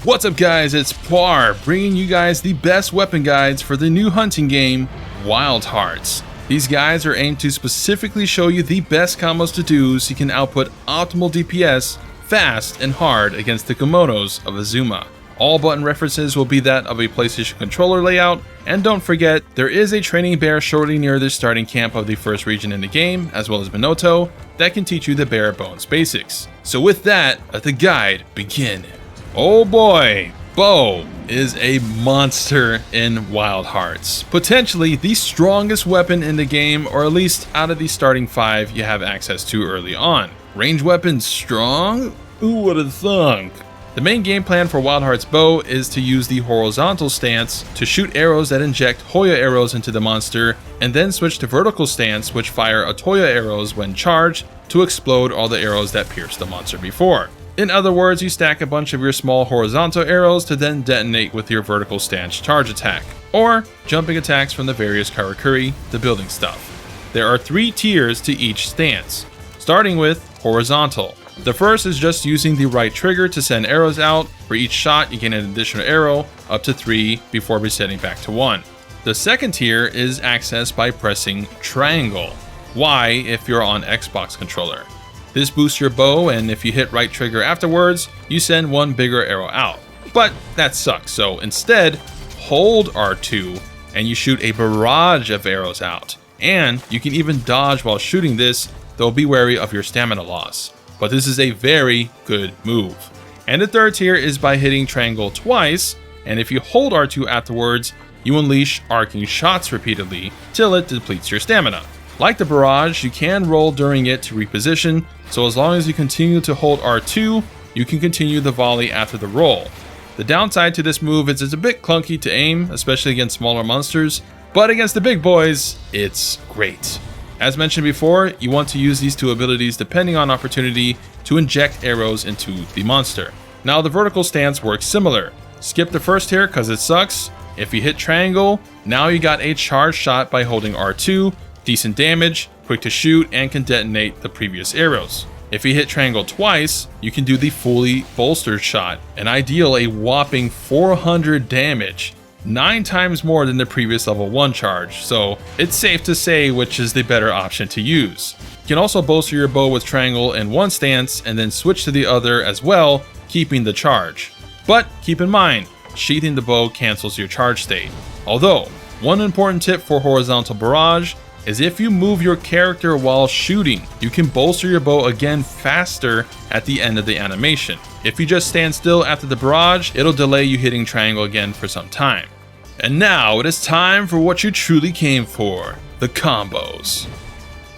What's up guys, it's Poir, bringing you guys the best weapon guides for the new hunting game, Wild Hearts. These guides are aimed to specifically show you the best combos to do so you can output optimal DPS fast and hard against the Kemonos of Azuma. All button references will be that of a PlayStation controller layout, and don't forget, there is a training bear shortly near the starting camp of the first region in the game, as well as Minoto, that can teach you the bare bones basics. So with that, let the guide begin. Oh boy, Bow is a monster in Wild Hearts. Potentially the strongest weapon in the game, or at least out of the starting 5 you have access to early on. Range weapons strong? Who would have thunk? The main game plan for Wild Hearts Bow is to use the horizontal stance to shoot arrows that inject Hoya arrows into the monster, and then switch to vertical stance, which fire Otoya arrows when charged to explode all the arrows that pierced the monster before. In other words, you stack a bunch of your small horizontal arrows to then detonate with your vertical stance charge attack, or jumping attacks from the various Karakuri, the building stuff. There are 3 tiers to each stance, starting with horizontal. The first is just using the right trigger to send arrows out. For each shot, you gain an additional arrow, up to 3, before resetting back to 1. The second tier is accessed by pressing triangle, Y if you're on Xbox controller. This boosts your bow, and if you hit right trigger afterwards, you send 1 bigger arrow out. But that sucks, so instead, hold R2 and you shoot a barrage of arrows out. And you can even dodge while shooting this, though be wary of your stamina loss. But this is a very good move. And the third tier is by hitting triangle twice, and if you hold R2 afterwards, you unleash arcing shots repeatedly till it depletes your stamina. Like the barrage, you can roll during it to reposition, so as long as you continue to hold R2, you can continue the volley after the roll. The downside to this move is it's a bit clunky to aim, especially against smaller monsters, but against the big boys, it's great. As mentioned before, you want to use these 2 abilities depending on opportunity to inject arrows into the monster. Now the vertical stance works similar. Skip the first tier cause it sucks. If you hit triangle, now you got a charge shot by holding R2, decent damage, quick to shoot, and can detonate the previous arrows. If you hit triangle twice, you can do the fully bolstered shot, and I deal a whopping 400 damage, 9 times more than the previous level 1 charge, so it's safe to say which is the better option to use. You can also bolster your bow with triangle in one stance and then switch to the other as well, keeping the charge. But keep in mind, sheathing the bow cancels your charge state. Although, one important tip for horizontal barrage is if you move your character while shooting, you can bolster your bow again faster at the end of the animation. If you just stand still after the barrage, it'll delay you hitting triangle again for some time. And now it is time for what you truly came for, the combos.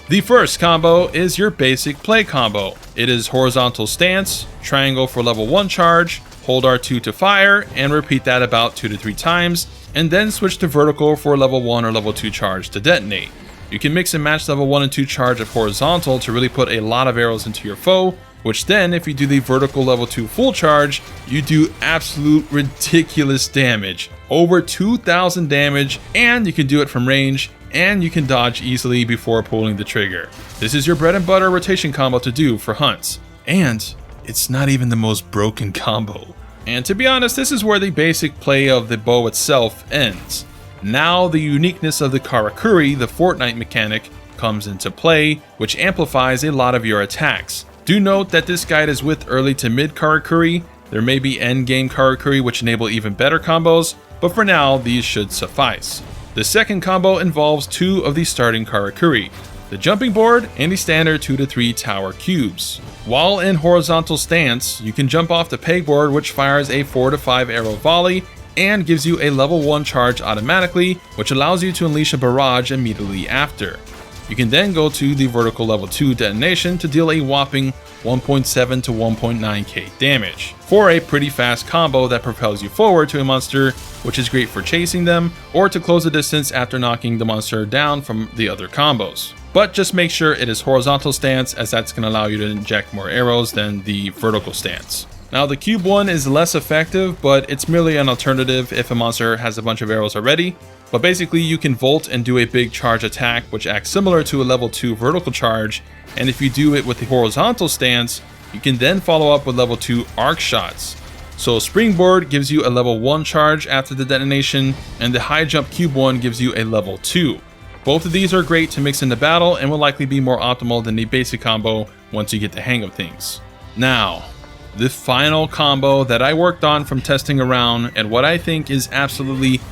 The first combo is your basic play combo. It is horizontal stance, triangle for level 1 charge, hold R2 to fire, and repeat that about 2 to 3 times, and then switch to vertical for level 1 or level 2 charge to detonate. You can mix and match level 1 and 2 charge of horizontal to really put a lot of arrows into your foe, which then if you do the vertical level 2 full charge, you do absolute ridiculous damage. Over 2,000 damage, and you can do it from range, and you can dodge easily before pulling the trigger. This is your bread and butter rotation combo to do for hunts. And it's not even the most broken combo. And to be honest, this is where the basic play of the bow itself ends. Now the uniqueness of the Karakuri, the Fortnite mechanic, comes into play, which amplifies a lot of your attacks. Do note that this guide is with early to mid Karakuri. There may be end game Karakuri which enable even better combos, but for now these should suffice. The second combo involves 2 of the starting Karakuri, the jumping board and the standard 2 to 3 tower cubes. While in horizontal stance, you can jump off the pegboard, which fires a 4 to 5 arrow volley and gives you a level 1 charge automatically, which allows you to unleash a barrage immediately after. You can then go to the vertical level 2 detonation to deal a whopping 1.7 to 1.9k damage for a pretty fast combo that propels you forward to a monster, which is great for chasing them or to close the distance after knocking the monster down from the other combos. But just make sure it is horizontal stance, as that's going to allow you to inject more arrows than the vertical stance. Now the cube one is less effective, but it's merely an alternative if a monster has a bunch of arrows already. But basically you can volt and do a big charge attack which acts similar to a level 2 vertical charge, and if you do it with the horizontal stance, you can then follow up with level 2 arc shots. So Springboard gives you a level 1 charge after the detonation, and the High Jump Cube 1 gives you a level 2. Both of these are great to mix into battle and will likely be more optimal than the basic combo once you get the hang of things. Now, the final combo that I worked on from testing around and what I think is absolutely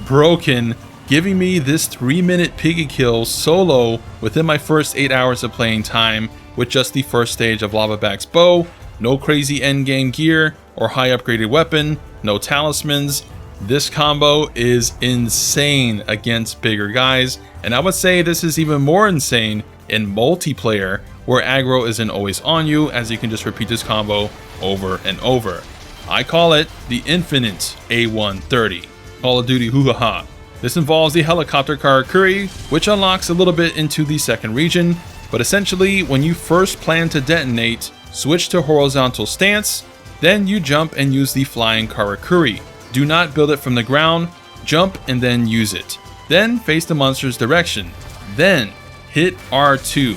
broken, giving me this 3-minute piggy kill solo within my first 8 hours of playing time with just the first stage of Lavaback's bow, no crazy endgame gear or high upgraded weapon, no talismans. This combo is insane against bigger guys, and I would say this is even more insane in multiplayer where aggro isn't always on you, as you can just repeat this combo over and over. I call it the infinite A130. Call of Duty hoo-ha-ha. This involves the helicopter Karakuri, which unlocks a little bit into the second region, but essentially when you first plan to detonate, switch to horizontal stance, then you jump and use the flying Karakuri. Do not build it from the ground, jump and then use it. Then face the monster's direction. Then hit R2.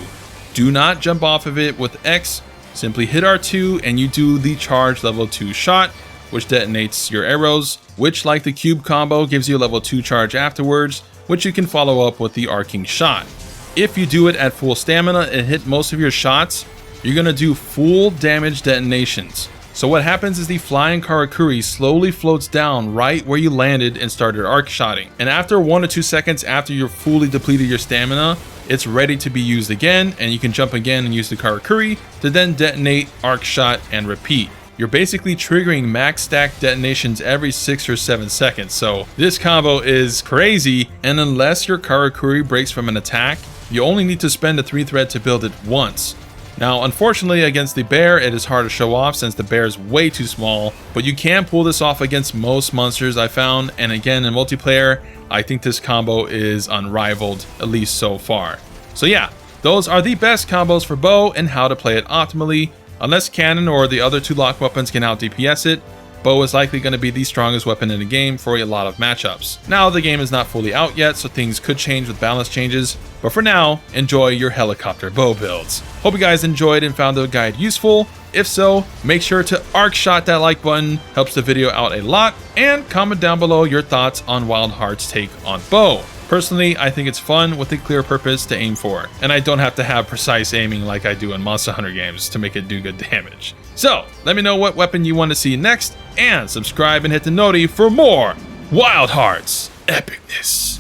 Do not jump off of it with X, simply hit R2 and you do the charge level 2 shot, which detonates your arrows, which like the cube combo gives you a level 2 charge afterwards, which you can follow up with the arcing shot. If you do it at full stamina and hit most of your shots, you're going to do full damage detonations. So what happens is the flying Karakuri slowly floats down right where you landed and started arc shotting. And after 1 or 2 seconds after you're fully depleted your stamina, it's ready to be used again, and you can jump again and use the Karakuri to then detonate, arc shot, and repeat. You're basically triggering max stack detonations every 6 or 7 seconds. So this combo is crazy, and unless your Karakuri breaks from an attack, you only need to spend a 3-thread to build it once. Now, unfortunately, against the bear, it is hard to show off since the bear is way too small, but you can pull this off against most monsters I found, and again, in multiplayer, I think this combo is unrivaled, at least so far. So yeah, those are the best combos for bow and how to play it optimally. Unless cannon or the other 2 lock weapons can out DPS it, bow is likely going to be the strongest weapon in the game for a lot of matchups. Now, the game is not fully out yet, so things could change with balance changes, but for now, enjoy your helicopter bow builds. Hope you guys enjoyed and found the guide useful. If so, make sure to arc shot that like button, helps the video out a lot, and comment down below your thoughts on Wildhearts' take on bow. Personally, I think it's fun with a clear purpose to aim for, and I don't have to have precise aiming like I do in Monster Hunter games to make it do good damage. So, let me know what weapon you want to see next, and subscribe and hit the noti for more Wildhearts epicness.